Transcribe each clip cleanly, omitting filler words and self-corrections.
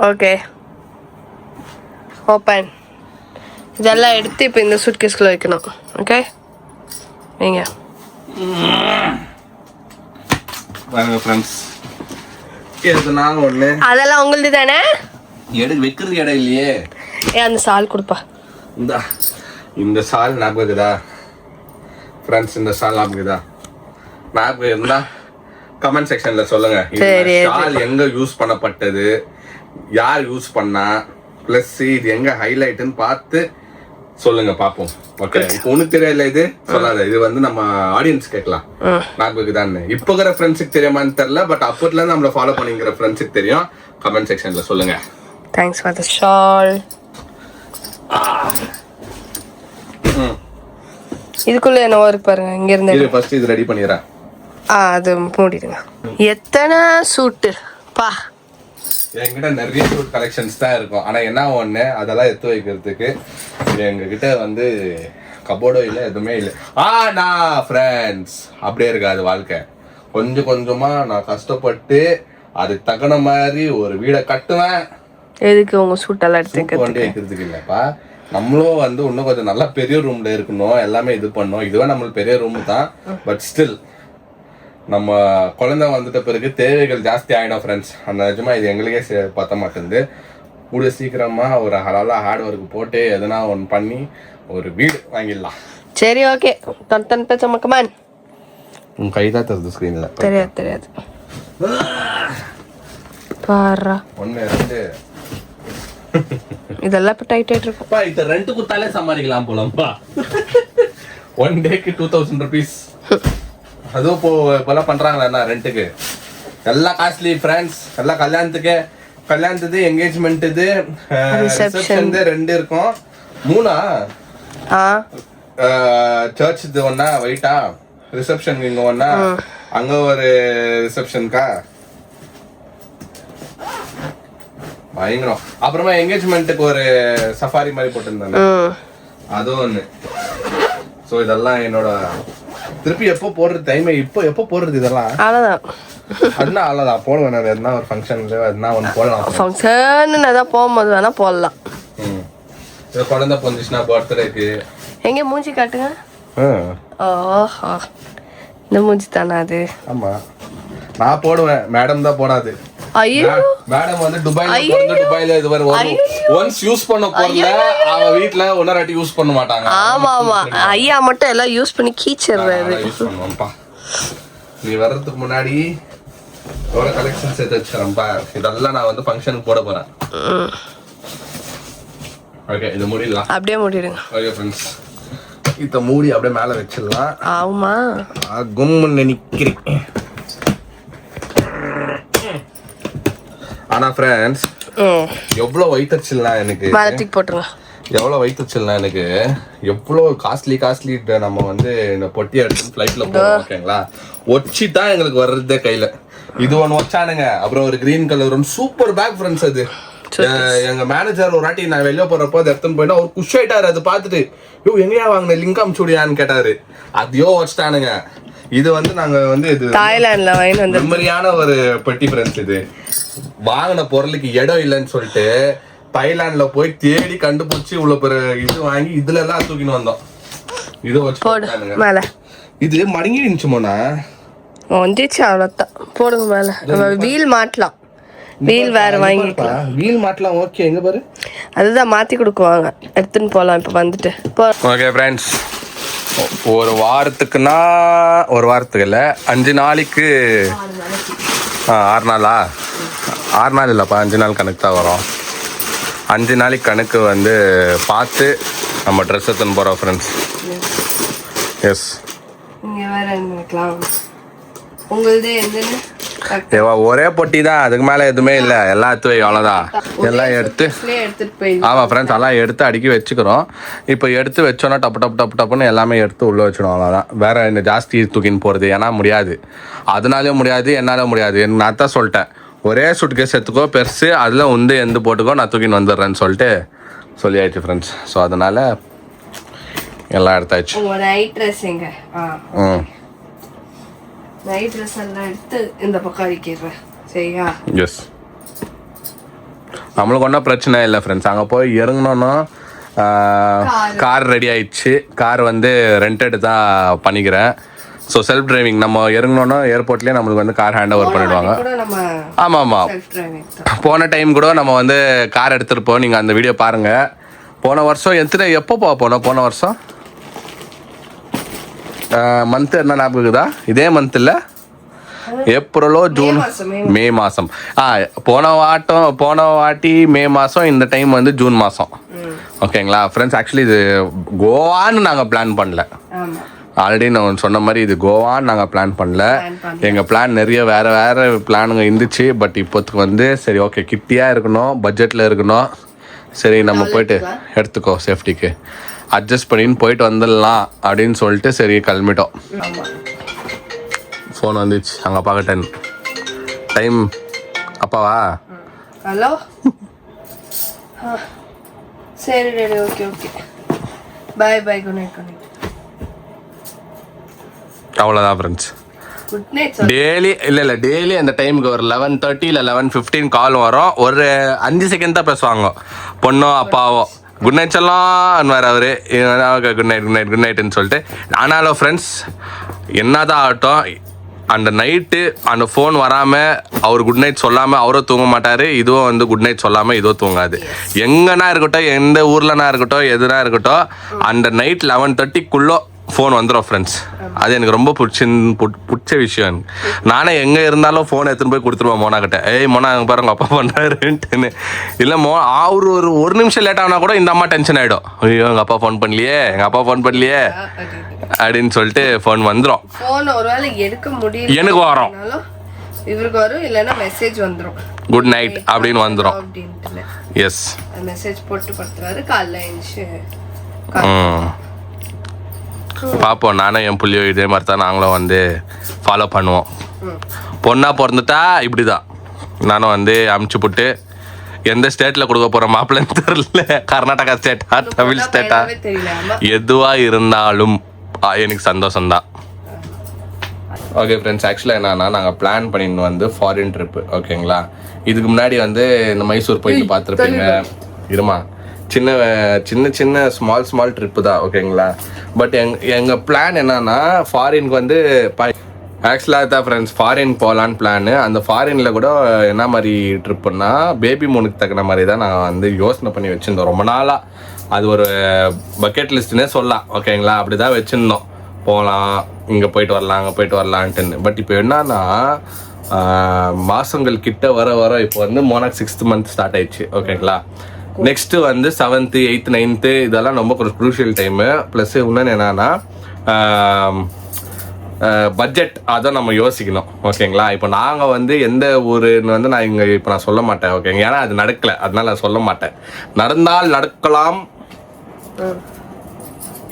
Okay open. இதெல்லாம் எடுத்து இப்போ இந்த சூட்கேஸ்குள்ள வைக்கணும். ஓகே வைங்க. வாங்க ஃப்ரெண்ட்ஸ், இது நாங்கள் ஒன்று அதெல்லாம் உங்களுது தானே? வைக்கிறது இடம் இல்லையே. அந்த சால் கொடுப்பா. இந்த சால் ஞாபகம் இருக்குதா ஃப்ரெண்ட்ஸ்? இந்த சால் ஞாபகம் இருக்குதா? ஞாபகம் இருந்தா கமெண்ட் செக்ஷன்ல சொல்லுங்க. இந்த சால் எங்க யூஸ் பண்ணப்பட்டது, யார் யூஸ் பண்ணா, பிளஸ் இது எங்க ஹைலைட்னு பார்த்து சொல்லுங்க பாப்போம். ஓகே, இப்போ உனக்கு தெரியல, இது சொல்லாத. இது வந்து நம்ம ஆடியன்ஸ் கேட்கலாம் ஞாபகம் இருக்குதான்னு. இப்போ இருக்கிற ஃப்ரெண்ட்ஸுக்கு தெரியுமான்னு தெரியல, பட் அப்போதுல இருந்து நம்மள ஃபாலோ பண்ணிக்கிற ஃப்ரெண்ட்ஸுக்கு தெரியும். கமெண்ட் செக்ஷன்ல சொல்லுங்க. Thanks for the shawl. இதுக்குள்ள என்னவோ இருக்கு பாருங்க. இங்க இருந்து இது ஃபர்ஸ்ட் இது ரெடி பண்ணிடுறேன். அது மூடிடுங்க. எத்தனை சூட்டு பா. என்கிட்ட நிறைய சூட் கலெக்ஷன்ஸ் தான் இருக்கும். ஆனா என்ன ஒண்ணு, அதெல்லாம் எடுத்து வைக்கிறதுக்கு எங்ககிட்ட வந்து கபோர்டோ இல்லை, எதுவுமே இல்லை. ஆனா ஃப்ரெண்ட்ஸ் அப்படியே இருக்காது வாழ்க்கை. கொஞ்சம் கொஞ்சமா நான் கஷ்டப்பட்டு அதுக்கு தகுந்த மாதிரி ஒரு வீடை கட்டுவேன். எதுக்கு உங்க சூட்டெல்லாம் எடுத்து வைக்கிறதுக்கு இல்லப்பா. நம்மளும் வந்து இன்னும் கொஞ்சம் நல்லா பெரிய ரூம்ல இருக்கணும், எல்லாமே இது பண்ணோம். இதுவே நம்மளுக்கு பெரிய ரூம் தான், பட் ஸ்டில் நம்ம குழந்தை வந்துட்ட பிறகு தேவைகள் ஜாஸ்தி ஆகிடும் ஃப்ரெண்ட்ஸ். அந்த நிஜமா இது எங்களுக்கே பத்த மாட்டேங்குது. கூட சீக்கிரமா ஒரு நல்லா ஹார்ட் ஒர்க் போட்டு எதனா ஒன்று பண்ணி ஒரு வீடு வாங்கிடலாம். சரி ஓகே. தன் பேச்ச கமான். உன் கை தான் தருது ஸ்க்ரீன்ல. தெரியாது பாரா. ஒன்று ரெண்டு இதெல்லாம் இப்போ டைட் ஆயிட்டு இருக்குப்பா. இதை ரெண்ட் குத்தாலே சம்பாதிக்கலாம் போலப்பா. 1 டேக்கு 2000 rupees. அதுவும் இப்போலாம் பண்றாங்களா ரெண்ட்டுக்கு? எல்லாம் காஸ்ட்லி ஃப்ரெண்ட்ஸ். எல்லாம் கல்யாணத்துக்கு என்கேஜ்மெண்ட் இது ரிசப்ஷன் 2 இருக்கும். 3 சர்ச் இது ஒண்ணா வெயிட்டா, ரிசப்ஷன் இங்க ஒண்ணா, அங்க ஒரு ரிசப்ஷனுக்கா பயங்கரம். அப்புறமா என்கேஜ்மெண்ட்டுக்கு ஒரு சஃபாரி மாதிரி போட்டிருந்தாங்க, அதுவும் ஒண்ணு. ஸோ இதெல்லாம் என்னோட திருப்பி எப்போ போடுறது டைம். இப்போ எப்போ போடுறது இதெல்லாம்? அதுதான் அவ்வளோதான் போடுவேன். நான் எதுனா ஒரு ஃபங்க்ஷன்ல எதுனா ஒன்று போடலாம். ஃபங்க்ஷன் ஏதாவது போகும்போது வேணா போடலாம். இது குழந்தை பொந்துச்சுன்னா பர்த்டேக்கு. எங்க மூஞ்சி காட்டுங்க. ஓஹோ, இந்த மூஞ்சி தானே அது? ஆமா, நான் போடுவேன், மேடம் தான் போடாது. ஐயோ, மேடம் வந்து துபாயில இது வரை ஒன்ஸ் யூஸ் பண்ண பொருள அவ வீட்ல ஒன்னராட்டி யூஸ் பண்ண மாட்டாங்க. ஆமா ஆமா, ஐயா மட்டும் எல்லாம் யூஸ் பண்ணி கீச்சிடுறாரு. யூஸ் பண்ணுவோம்ப்பா. நீ வர்றதுக்கு முன்னாடி ஒரு கலெக்ஷன் சேர்த்து வச்சிரேன்ப்பா. இதெல்லாம் நான் வந்து ஃபங்க்ஷனுக்கு போட போறேன். ஓகே, இது மூடிடலாம். அப்படியே மூடிடுங்க. ஓகே ஃப்ரெண்ட்ஸ், இத மூடி அப்படியே மேல வச்சிடலாம். ஆமா, கும்முன்னு நிக்கிறேன். ஆனா ஃப்ரெண்ட்ஸ், எவ்வளவு வயிற்றுச்சுன்னா எனக்கு மாலட்டிக் போட்டுருங்க. எவ்வளவு வயிற்றுச்சுன்னா எனக்கு எவ்வளவு காஸ்ட்லி நம்ம வந்து இந்த பொட்டி எடுத்து ஃப்ளைட்ல போறோம். ஓகேங்களா, ஒச்சி தான் எங்களுக்கு வர்றதே கையில. இது ஒன்று வச்சானுங்க. அப்புறம் ஒரு கிரீன் கலர் ஒன்று சூப்பர் பேக் ஃப்ரெண்ட்ஸ். அது எங்க மேனேஜர் ஒரு வாட்டி நான் வெளியே போறப்போ அதை எடுத்துன்னு போயிட்டா அவர் குஷ் ஆயிட்டாரு. அது பார்த்துட்டு, யோ எங்கேயா வாங்கின லிங்க் அமுச்சுடியான்னு கேட்டாரு. அதையோ வச்சுட்டானுங்க. இது வந்து நாங்க வந்து இது தாய்லாந்துல வாங்கின மெமரியான ஒரு பெட்டி ஃப்ரெண்ட்ஸ். இது வாங்கின பொருளுக்கு இடம் இல்லைன்னு சொல்லிட்டு தாய்லாந்துல போய் தேடி கண்டுபிடிச்சி உள்ள இது வாங்கி இதுல எல்லாம் தூக்கின்னு வந்தோம். இது வச்சு இது மடங்கி இருந்துச்சுமோனா வந்துச்சு. அவ்வளோதான், போடுங்க மேல. வீல் மாட்டலாம், வீல் வேற வாங்கிக்கலாம். வீல் மாட்டலாம். ஓகே, எங்க பாரு, அதுதான் மாத்தி கொடுக்குவாங்க. எடுத்துன்னு போலாம். இப்ப வந்துட்டு ஓகே ஃப்ரெண்ட்ஸ், ஒரு வாரத்துக்குன்னா, ஒரு வாரத்துக்கு இல்லை 5 நாளைக்கு 6 நாளா? 6 நாள் இல்லைப்பா, 5 நாள் கணக்கு தான் வரும். 5 நாளைக்கு கணக்கு வந்து பார்த்து நம்ம ட்ரெஸ் எடுத்துன்னு போகிறோம் ஃப்ரெண்ட்ஸ். எஸ், ஒரே பொட்டி தான், அதுக்கு மேலே எதுவுமே இல்லை. எல்லாம் எடுத்து அவ்வளோதான். எல்லாம் எடுத்து ஆமாம் ஃப்ரெண்ட்ஸ், எல்லாம் எடுத்து அடுக்கி வச்சுக்கிறோம். இப்போ எடுத்து வச்சோன்னா டப்புன்னு எல்லாமே எடுத்து உள்ளே வச்சிடும். அவ்வளோதான். வேற இந்த ஜாஸ்தி தூக்கின்னு போகிறது ஏன்னா முடியாது. அதனாலே முடியாது, என்னால் முடியாது. நான் தான் சொல்லிட்டேன், ஒரே சூட்கேஸ் எடுத்துக்கோ பெருசு, அதில் எந்த போட்டுக்கோ, நான் தூக்கின்னு வந்துடுறேன்னு சொல்லிட்டு சொல்லியாச்சு ஃப்ரெண்ட்ஸ். ஸோ அதனால எல்லாம் எடுத்தாச்சு. நைட் ட்ரெஸ் எல்லாம் எடுத்து இந்த பக்கம் அடிக்கிறேன். சரியா? எஸ். நம்மளுக்கு ஒன்றும் பிரச்சனை இல்லை ஃப்ரெண்ட்ஸ். அங்கே போய் இறங்கினோன்னா கார் ரெடி ஆயிடுச்சு. கார் வந்து ரெண்டட் தான் பண்ணிக்கிறேன். So self driving. நம்ம இறங்கினோன்னா ஏர்போர்ட்லேயே நம்மளுக்கு வந்து கார் ஹேண்ட் ஓவர் பண்ணிவிடுவாங்க. ஆமாம் ஆமாம், போன டைம் கூட நம்ம வந்து கார் எடுத்துருப்போம். நீங்கள் அந்த வீடியோ பாருங்கள். போன வருஷம் எப்போ போனோம்? போன வருஷம் மந்த்து என்ன ஞாபகம் இருக்குதா? இதே மந்த் இல்லை, ஏப்ரலோ ஜூன் மே மாதம். போன வாட்டி மே மாதம், இந்த டைம் வந்து ஜூன் மாதம். ஓகேங்களா ஃப்ரெண்ட்ஸ்? ஆக்சுவலி இது கோவான்னு நாங்கள் பிளான் பண்ணல. ஆல்ரெடி நான் சொன்ன மாதிரி இது கோவான்னு நாங்கள் பிளான் பண்ணல. எங்கள் பிளான் நிறைய வேறு பிளானுங்க இருந்துச்சு. பட் இப்போத்துக்கு வந்து சரி ஓகே, கிட்டியாக இருக்கணும், பட்ஜெட்டில் இருக்கணும். சரி நம்ம போயிட்டு எடுத்துக்கோ சேஃப்டிக்கு அட்ஜஸ்ட் பண்ணின்னு போயிட்டு வந்துடலாம் அப்படின்னு சொல்லிட்டு சரி கிளம்பிட்டோம். ஃபோன் வந்துச்சு, அங்கே பார்க்கட்டேன். டைம் அப்பாவா? ஹலோ, சரி ready, okay okay, bye bye, good night good night. அவ்வளோதான் ஃப்ரெண்ட்ஸ். டெய்லி இல்லை டெய்லி அந்த டைமுக்கு ஒரு 11:30 இல்லை 11:15 கால் வரும். ஒரு 5 செகண்ட் தான் பேசுவாங்க, பொண்ணோ அப்பாவோ. குட் நைட் சொல்லலாம் வேறு அவரு, good night good night good நைட்டுன்னு சொல்லிட்டு. ஆனாலும் ஃப்ரெண்ட்ஸ் என்னதான் ஆகட்டும், அந்த நைட்டு அந்த ஃபோன் வராமல் அவர் குட் நைட் சொல்லாமல் அவரும் தூங்க மாட்டார். இதுவும் வந்து குட் நைட் சொல்லாமல் இதுவும் தூங்காது. எங்கன்னா இருக்கட்டும், எந்த ஊர்லனா இருக்கட்டும், எதுனா இருக்கட்டும், அந்த நைட் 11:30க்குள்ளே ஃபோன் வந்துடும் ஃப்ரெண்ட்ஸ். அது எனக்கு ரொம்ப பிடிச்ச விஷயம். நானே எங்கே இருந்தாலும் ஃபோன் எடுத்துன்னு போய் கொடுத்துருவேன் மோனாக்கிட்ட. மோனா அங்கே பாருங்க அப்பா பண்ணுறாருன்ட்டுன்னு. இல்லை அவர் ஒரு நிமிஷம் லேட் ஆனால் கூட இந்த அம்மா டென்ஷன் ஆகிடும். ஐயோ எங்கள் அப்பா ஃபோன் பண்ணலையே, எங்கள் அப்பா ஃபோன் பண்ணலையே அப்படின்னு சொல்லிட்டு ஃபோன் வந்துடும். எனக்கு வரும், இவருக்கு வரும், இல்லைன்னா மெசேஜ் வந்துடும், குட் நைட் அப்படின்னு வந்துடும். எஸ், மெசேஜ் போட்டு படுத்துறாரு. காலைல எழுந்துச்சு பார்ப்போம். நானும் என் புள்ளியோ இதே மாதிரி தான் நாங்களும் வந்து ஃபாலோ பண்ணுவோம். பொண்ணாக பிறந்துட்டா இப்படி தான் நானும் வந்து அமுச்சு போட்டு எந்த ஸ்டேட்டில் கொடுக்க போகிற மாப்பிள்ளைன்னு தெரியல. கர்நாடகா ஸ்டேட்டா, தமிழ் ஸ்டேட்டா, எதுவாக இருந்தாலும் எனக்கு சந்தோஷம்தான். ஓகே ஃப்ரெண்ட்ஸ், ஆக்சுவலாக என்னன்னா நாங்கள் பிளான் பண்ணிட்டு வந்து ஃபாரின் ட்ரிப்பு. ஓகேங்களா, இதுக்கு முன்னாடி வந்து இந்த மைசூர் போயிட்டு பார்த்துருப்பீங்க. இருமா, சின்ன ஸ்மால் ட்ரிப்பு தான். ஓகேங்களா, பட் எங்கள் பிளான் என்னன்னா ஃபாரினுக்கு வந்து ஆக்சுவலாக தான் ஃப்ரெண்ட்ஸ் ஃபாரின் போகலான்னு பிளானு. அந்த ஃபாரினில் கூட என்ன மாதிரி ட்ரிப்புன்னா பேபி மூனுக்கு தகுந்த மாதிரி தான் நாங்கள் வந்து யோசனை பண்ணி வச்சுருந்தோம் ரொம்ப நாளாக. அது ஒரு பக்கெட் லிஸ்ட்டுன்னே சொல்லலாம். ஓகேங்களா, அப்படி தான் வச்சுருந்தோம். போகலாம், இங்கே போயிட்டு வரலாம், அங்கே போயிட்டு வரலான்ட்டுன்னு. பட் இப்போ என்னன்னா மாதங்கள் கிட்ட வர இப்போ வந்து மோனாக் 6th month ஸ்டார்ட் ஆயிடுச்சு. ஓகேங்களா, நெக்ஸ்ட்டு வந்து 7th 8th 9th இதெல்லாம் ரொம்ப ஒரு க்ரூஷியல் டைமு. ப்ளஸ் இன்னொன்று என்னன்னா பட்ஜெட், அதை நம்ம யோசிக்கணும். ஓகேங்களா, இப்போ நாங்கள் வந்து எந்த ஊருன்னு வந்து நான் சொல்ல மாட்டேன். ஓகேங்க, ஏன்னா அது நடக்கலை, அதனால நான் சொல்ல மாட்டேன். நடந்தால் நடக்கலாம்,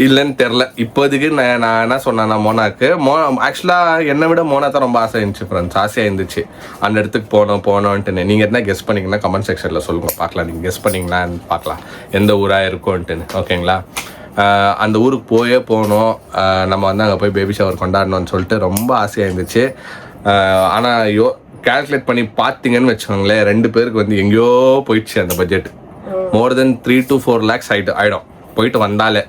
இல்லைன்னு தெரில. இப்போதைக்கு நான் என்ன சொன்னேன்னா மோனாக்கு ஆக்சுவலாக என்னை விட மோனா தான் ரொம்ப ஆசை இருந்துச்சு ஃப்ரெண்ட்ஸ். ஆசையாக இருந்துச்சு அந்த இடத்துக்கு போனோன்ட்டுன்னு. நீங்கள் என்ன கெஸ் பண்ணிங்கன்னா கமெண்ட் செக்ஷனில் சொல்லுங்கள், பார்க்கலாம். நீங்கள் கெஸ் பண்ணிங்களான்னு பார்க்கலாம் எந்த ஊராக இருக்கும்ன்ட்டுன்னு. ஓகேங்களா, அந்த ஊருக்கு போகணும். நம்ம வந்து அங்கே போய் பேபி ஷவர் கொண்டாடணும்னு சொல்லிட்டு ரொம்ப ஆசையாக இருந்துச்சு. ஆனால் கால்குலேட் பண்ணி பார்த்தீங்கன்னு வச்சுக்கோங்களேன், 2 பேருக்கு வந்து எங்கேயோ போயிடுச்சு அந்த budget. More then 3 to 4 lakhs ஆகிடும் போயிட்டு வந்தாலே.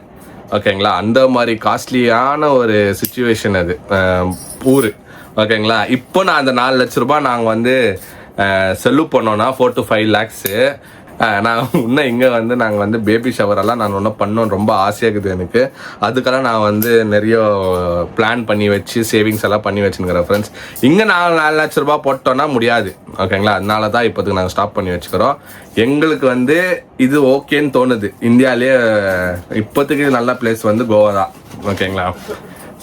ஓகேங்களா, அந்த மாதிரி காஸ்ட்லியான ஒரு சுச்சுவேஷன் அது ஊர். ஓகேங்களா, இப்போ நான் அந்த 4 லட்ச ரூபாய் நாங்கள் வந்து செலவு பண்ணோன்னா 4 to 5 lakhs. நான் இன்னும் இங்கே வந்து நாங்கள் வந்து பேபி ஷவரெல்லாம் நான் ஒன்றும் பண்ணோன்னு ரொம்ப ஆசையாக இருக்குது எனக்கு. அதுக்கெல்லாம் நான் வந்து நிறைய பிளான் பண்ணி வச்சு சேவிங்ஸ் எல்லாம் பண்ணி வச்சுருக்கிறேன் ஃப்ரெண்ட்ஸ். இங்கே 4 லட்ச ரூபா போட்டோன்னா முடியாது. ஓகேங்களா, அதனால தான் இப்போதுக்கு நாங்கள் ஸ்டாப் பண்ணி வச்சுக்கிறோம். எங்களுக்கு வந்து இது ஓகேன்னு தோணுது. இந்தியாவிலே இப்போதைக்கு நல்ல பிளேஸ் வந்து கோவா தான். ஓகேங்களா,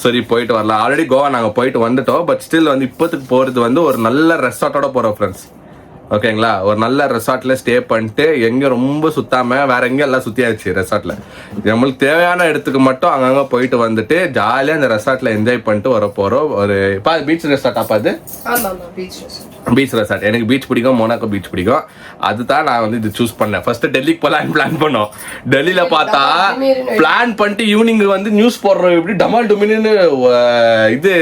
சரி போயிட்டு வரலாம். ஆல்ரெடி கோவா நாங்கள் போயிட்டு வந்துட்டோம். பட் ஸ்டில் வந்து இப்போதுக்கு போகிறது வந்து ஒரு நல்ல ரெசார்ட்டோட போகிறோம் ஃப்ரெண்ட்ஸ். ஓகேங்களா, ஒரு நல்ல ரெசார்ட்ல ஸ்டே பண்ணிட்டு எங்கே ரொம்ப சுத்தாமல் வேற எங்கே எல்லாம் சுற்றியாச்சு ரெசார்ட்ல. நம்மளுக்கு தேவையான இடத்துக்கு மட்டும் அங்கங்கே போயிட்டு வந்துட்டு ஜாலியாக அந்த ரெசார்ட்ல என்ஜாய் பண்ணிட்டு வர போகிறோம். ஒரு பீச் ரெசார்ட். அப்போ அது பீச் ரெசார்ட். எனக்கு பீச் பிடிக்கும், மொனாக்கோ பீச் பிடிக்கும். அதுதான் நான் வந்து இது சூஸ் பண்ணேன். ஃபர்ஸ்ட் டெல்லிக்கு போகலான்னு பிளான் பண்ணோம். டெல்லியில பார்த்தா பிளான் பண்ணிட்டு ஈவினிங் வந்து நியூஸ் போடுறோம், இப்படி டமால் டுமின்னு இது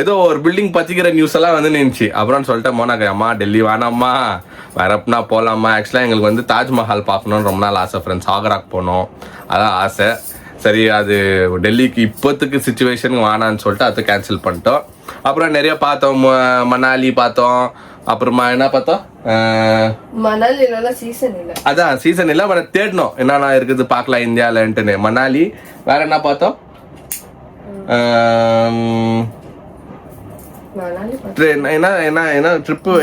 ஏதோ ஒரு பில்டிங் பத்திக்கிற நியூஸ் எல்லாம் வந்து நின்றுச்சு. அப்புறம் சொல்லிட்டேன் மோனாக்கா, அம்மா டெல்லி வேணாம்மா, வரப்புனா போகலாமா. ஆக்சுவலாக எங்களுக்கு வந்து தாஜ்மஹால் பார்க்கணுன்னு ரொம்ப நாள் ஆசை ஃப்ரெண்ட்ஸ். ஆக்ராக்கு போனோம், அதான் ஆசை. சரி, அது டெல்லிக்கு இப்போத்துக்கு சுச்சுவேஷனுக்கு வேணான்னு சொல்லிட்டு அதை கேன்சல் பண்ணிட்டோம். அப்புறம் நிறைய பார்த்தோம், மணாலி பார்த்தோம். அப்புறமா என்ன பார்த்தோம், மணாலில சீசன் இல்லை, அதான் சீசன் இல்லை, பட் தேடணும் என்னென்ன இருக்குது பார்க்கலாம் இந்தியாவிலன்ட்டுன்னு. மணாலி. வேற என்ன பார்த்தோம், என்ன என்ன என்ன ட்ரிப்பு,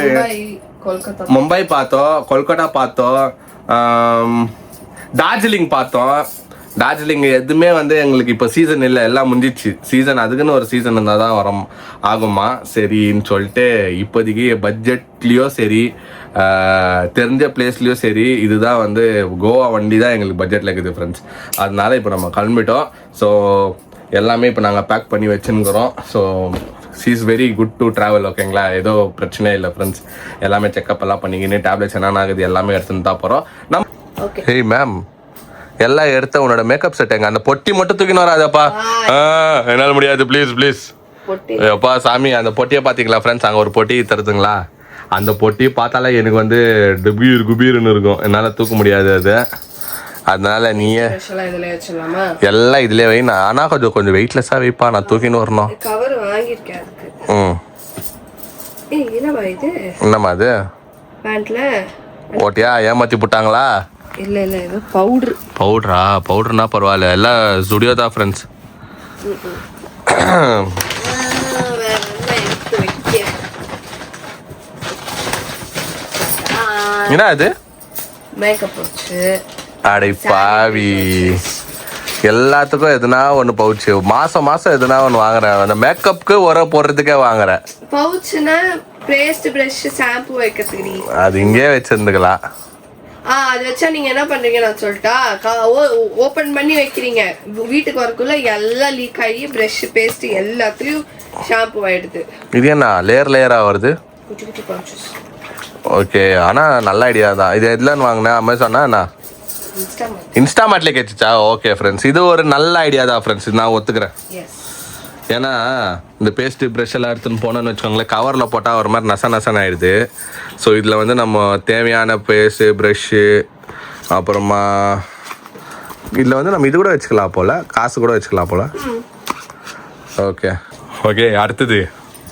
மும்பை பார்த்தோம், கொல்கட்டா பார்த்தோம், டார்ஜிலிங் பார்த்தோம். டார்ஜிலிங் எதுவுமே வந்து எங்களுக்கு இப்போ சீசன் இல்லை, எல்லாம் முடிஞ்சிச்சு சீசன். அதுக்குன்னு ஒரு சீசன் இருந்தால் தான் வரும் ஆகுமா. சரின்னு சொல்லிட்டு இப்போதைக்கு பட்ஜெட்லேயோ சரி, தெரிஞ்ச பிளேஸ்லேயோ சரி, இதுதான் வந்து கோவா வண்டி தான் எங்களுக்கு பட்ஜெட்டில் இருக்குது ஃப்ரெண்ட்ஸ். அதனால இப்போ நம்ம கிளம்பிட்டோம். ஸோ எல்லாமே இப்போ நாங்கள் பேக் பண்ணி வச்சுருக்கிறோம். So she is very good to travel, ஓகேங்களா. ஏதோ பிரச்சனையே இல்லை ஃப்ரெண்ட்ஸ். எல்லாமே செக்அப் எல்லாம் பண்ணிக்கின்னு டேப்லெட்ஸ் என்னென்ன ஆகுது எல்லாமே எடுத்துன்னு தான் போகிறோம். ஹேய் மேம், எல்லாம் எடுத்த உன்னோட மேக்கப் செட் எங்க, அந்த பொட்டி மட்டும் தூக்கின்னு வராதப்பா. என்னால் முடியாது, ப்ளீஸ் ப்ளீஸ். அப்பா சாமி, அந்த பொட்டியை பார்த்தீங்களா ஃப்ரெண்ட்ஸ், அங்கே ஒரு பொட்டி தருதுங்களா. அந்த பொட்டி பார்த்தாலே எனக்கு வந்து குபீர் குபீர்னு இருக்கும், என்னால் தூக்க முடியாது அது. அதனால நீயே எல்லாம் இதுலேயே வை. நான் ஆனால் கொஞ்சம் வெயிட்லெஸ்ஸாக வைப்பா, நான் தூக்கின்னு வரணும். என்னம்மா அது ஓட்டியா ஏமாற்றி போட்டாங்களா? இல்ல இல்ல, இது பவுடர்னா பரவாயில்ல, எல்லாம் ஸ்டுடியோ தான் ஃப்ரெண்ட்ஸ். என்ன அது, மேக்கப் பவுச். அடை பாவி, எல்லாத்துக்கும் எதுனா ஒன்று பவுச்சு. மாசம் எதுனா ஒன்று வாங்குறேன். அந்த மேக்கப்புக்கு உரம் போடுறதுக்கே வாங்குறேன். பவுச்சுனா பேஸ்ட், பிரஷ், ஷாம்பு வைக்கிறதுக்கு அது இங்கே வச்சிருந்துக்கலாம். அது வச்சா நீங்க என்ன பண்றீங்க நான் சொல்லிட்டா, ஓபன் பண்ணி வைக்கிறீங்க, வீட்டுக்கு வரக்குள்ள எல்லாம் லீக் ஆகி பிரஷ், பேஸ்ட் எல்லாத்துலயும் ஷாம்பு ஆயிடுது. இது என்ன லேயரா வருது? ஓகே, ஆனா நல்ல ஐடியா தான். இது எதுலன்னு வாங்கினேன், அமேசானா என்ன இன்ஸ்டாமார்ட்ல கேட்டுச்சா? ஓகே ஃப்ரெண்ட்ஸ், இது ஒரு நல்ல ஐடியா தான் ஃப்ரெண்ட்ஸ், நான் ஒத்துக்கிறேன். ஏன்னா இந்த பேஸ்ட்டு ப்ரெஷ் எல்லாம் எடுத்துன்னு போனோன்னு வச்சுக்கோங்களேன், கவரில் போட்டால் ஒரு மாதிரி நசன் ஆயிடுது. ஸோ இதில் வந்து நம்ம தேவையான பேஸ்ட்டு, ப்ரெஷ்ஷு, அப்புறமா இதில் வந்து நம்ம இது கூட வச்சுக்கலாம் போல், காசு கூட வச்சுக்கலாம் போல். ஓகே அடுத்தது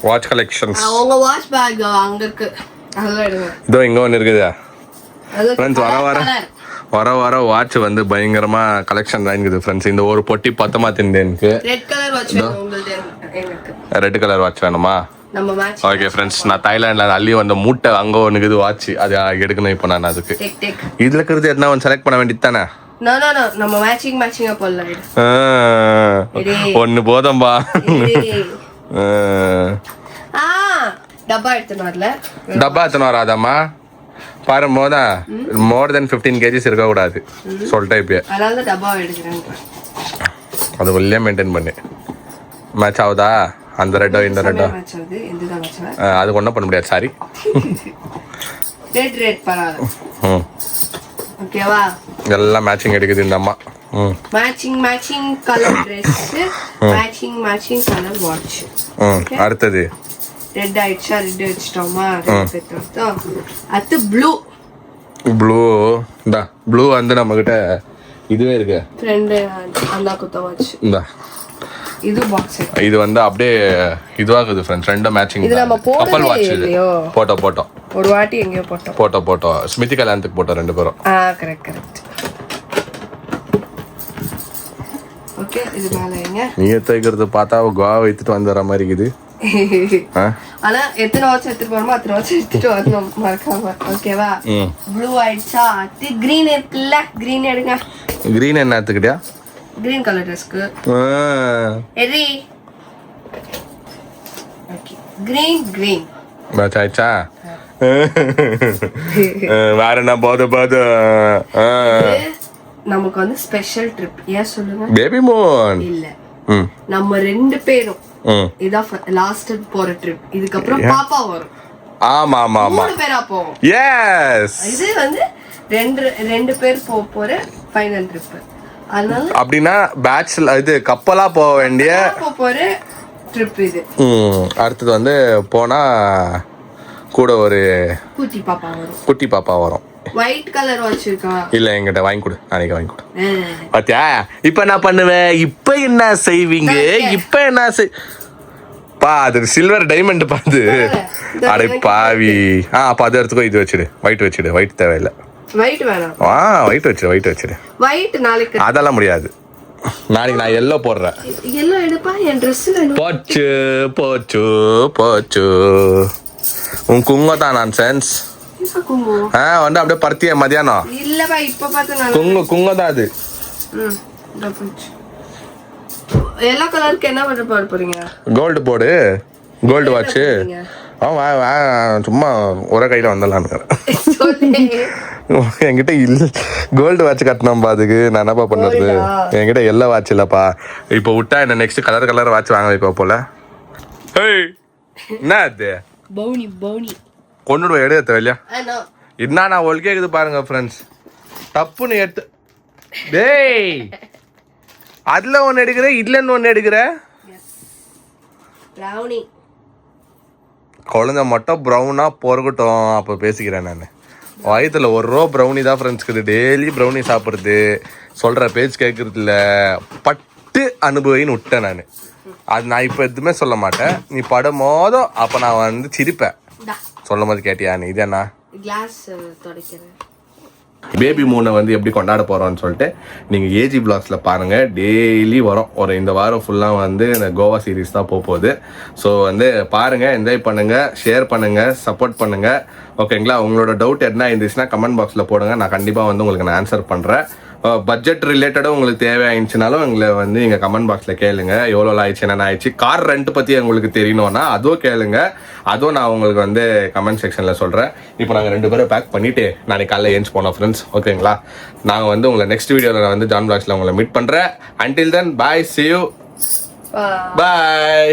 வாட்ச் கலெக்ஷன்ஸ். வாட்ச் பேக் அங்கே இருக்கு, இதோ இங்கே ஒன்று இருக்குது ஃப்ரெண்ட்ஸ். வர வாட்ச் வந்து பயங்கரமா கலெக்ஷன் வாங்கிக்குது ஃப்ரெண்ட்ஸ். இந்த ஒரு பொட்டி பத்தமா தின்னு எனக்கு. ரெட் கலர் வாட்ச் வேணுமா? ஓகே ஃப்ரெண்ட்ஸ், நான் தாய்லாண்டில் அள்ளி வந்த மூட்டை அங்கே ஒன்றுக்குது வாட்ச், அது எடுக்கணும் இப்போ நான். அதுக்கு இதில் இருக்கிறது எதனா ஒன்று செலக்ட் பண்ண வேண்டியது தானே? ஒன்று போதும்பா. டப்பா எடுத்துன்னு வராதாம்மா பாரு. மோர் தென் 15 kgs இருக்கக்கூடாது சொல்லிட்டேன் இப்போ. அது உள்ளே மெயின்டைன் பண்ணு. மேட்ச் ஆகுதா அந்த ரெட்டோ இந்த ரெட்டோ? அது ஒன்றும் பண்ண முடியாது, சாரி. எல்லாம் மேட்சிங் எடுக்குது இந்த அம்மா. Matching colour Dress, matching colour watch. அடுத்தது ரெட் ஆயிடுச்சா? ரெட் வச்சிட்டோமா? அது ப்ளூ வந்து நம்ம கிட்ட இதுவே இருக்கு. இது பாக்ஸ். இது வந்து அப்படியே இதுவாகுது ஃப்ரெண்ட்ஸ், ரெண்டும் மேட்சிங். கப்பல் வாட்ச் இது. போட்டோம் ஒரு வாட்டி எங்கேயோ போட்டோம் ஸ்மிதி கல்யாணத்துக்கு போட்டோம் ரெண்டு பேரும். கரெக்ட். ஓகே, இது மேல எங்க நீ தைக்கிறது பார்த்தா கோவா வைத்துட்டு வந்துற மாதிரி இருக்குது. ஆனா எத்தனை வாட்ச் எடுத்துட்டு போறோமோ அத்தனை வாட்ச் எடுத்துட்டு வரணும் மறக்காம, ஓகேவா? ப்ளூ ஆயிடுச்சா? அது கிரீன் இருக்குல்ல, கிரீன் எடுங்க. கிரீன் என்ன எடுத்துக்கிட்டியா? கிரீன் கலர் ட்ரெஸ்க்கு எரி. ஓகே, கிரீன் மேட்ச் ஆயிடுச்சா? வேற என்ன போது நமக்கு வந்து ஸ்பெஷல் ட்ரிப். ஏன் சொல்லுங்க? பேபி மூன் இல்ல, நம்ம ரெண்டு பேரும் இதான் லாஸ்ட் போற ட்ரிப். இதுக்கப்புறம் பாப்பா வரும். ஆமா ஆமா ஆமா 3 பேரா போவோம். எஸ் இது வந்து ரெண்டு பேர் போற ஃபைனல் ட்ரிப். அதனால அப்படின்னா பேட்ச்ல இது கப்பலா போக வேண்டிய போற ட்ரிப் இது. அடுத்தது வந்து போனா கூட ஒரு குட்டி பாப்பா வரும். ஒயிட் கலர் வச்சிருக்கா இல்ல என்கிட்ட வாங்கி கொடு, நாளைக்கு வாங்கி கொடு. பாத்தியா இப்ப என்ன பண்ணுவேன், இப்ப என்ன செய்வீங்க, இப்ப என்ன பா அது சில்வர் டைமண்ட் பாது. அடே பாவி. அப்ப அது எடுத்துக்கோ, இது வச்சிடு, ஒயிட் வச்சிடு. ஒயிட் தேவையில்லை. ஒயிட் வேணாம். ஒயிட் வச்சிடு, ஒயிட் வச்சிடு. ஒயிட் நாளைக்கு அதெல்லாம் முடியாது. நாளைக்கு நான் எல்லோ போடுறேன். எல்லோ எடுப்பா, என் ட்ரெஸ்ல போச்சு போச்சு போச்சு. உன் குங்குமம் தான் நான் சென்ஸ். வந்து அப்படியே பருத்திய மதியானம் இல்லப்பா, இப்ப பார்த்தா குங்குமம் தான் அது. எல்லா கலருக்கு என்ன பண்ண போறீங்க? கோல்டு போடு, கோல்டு வாட்ச். சும்மா ஒரே கையில வந்துடலான்னு என்கிட்ட இல்ல. கோல்டு வாட்ச் கட்டணும்பா, அதுக்கு நான் என்னப்பா பண்றது? என்கிட்ட எல்லா வாட்ச் இல்லப்பா. இப்போ விட்டா என்ன நெக்ஸ்ட் கலர் வாட்ச் வாங்க வைப்பா போல. என்ன அது பவுனி கொண்டு எடுத்த இல்லையா? என்ன நான் ஒழுக்கேக்குது பாருங்க ஃப்ரெண்ட்ஸ். தப்புன்னு எடுத்து டேய், அதுல ஒன்னு எடுக்கிற, இதுல ஒன்னு எடுக்கிற. குழந்தை மட்டும் ப்ரௌனா பொறுக்கட்டும், அப்போ பேசிக்கிறேன் நான். வயத்துல ஒரு ரூபா ப்ரௌனி தான் ஃப்ரெண்ட்ஸ்க்கு. டெய்லி ப்ரௌனி சாப்பிட்றது, சொல்ற பேச்சு கேட்கறது இல்ல. பட்டு அனுபவின்னு விட்டேன் நான். அது நான் இப்போ எதுவுமே சொல்ல மாட்டேன். நீ படும் போதும் அப்போ நான் வந்து சிரிப்பேன். சொல்லும் போது கேட்டியா நீ? இது என்ன பேபி மூனை வந்து எப்படி கொண்டாட போகிறோம்னு சொல்லிட்டு நீங்கள் ஏஜி பிளாக்ஸில் பாருங்கள். டெய்லி வரும். ஒரு இந்த வாரம் ஃபுல்லாக வந்து இந்த கோவா சீரீஸ் தான் போகுது. ஸோ வந்து பாருங்கள், என்ஜாய் பண்ணுங்கள், ஷேர் பண்ணுங்கள், சப்போர்ட் பண்ணுங்கள். ஓகேங்களா? உங்களோட டவுட் என்ன இருந்துச்சுன்னா கமெண்ட் பாக்ஸில் போடுங்க. நான் கண்டிப்பாக வந்து உங்களுக்கு நான் ஆன்சர் பண்ணுறேன். பட்ஜெட் ரிலேட்டடாக உங்களுக்கு தேவையாயிடுச்சுனாலும் எங்களை வந்து நீங்கள் கமெண்ட் பாக்ஸில் கேளுங்க. எவ்வளோ ஆயிடுச்சு, என்னென்ன ஆயிடுச்சு. கார் ரெண்ட் பற்றி உங்களுக்கு தெரியணும்னா அதுவும் கேளுங்க. அதுவும் நான் உங்களுக்கு வந்து கமெண்ட் செக்ஷனில் சொல்கிறேன். இப்போ நாங்கள் 2 பேரும் பேக் பண்ணிவிட்டு நாளைக்கு காலையில் ஏஞ்சி போனோம் ஃப்ரெண்ட்ஸ். ஓகேங்களா? நாங்கள் வந்து உங்களை நெக்ஸ்ட் வீடியோவில் வந்து ஜான் பிளாக்ஸில் உங்களை மீட் பண்ணுறேன். Until then bye, see you, bye.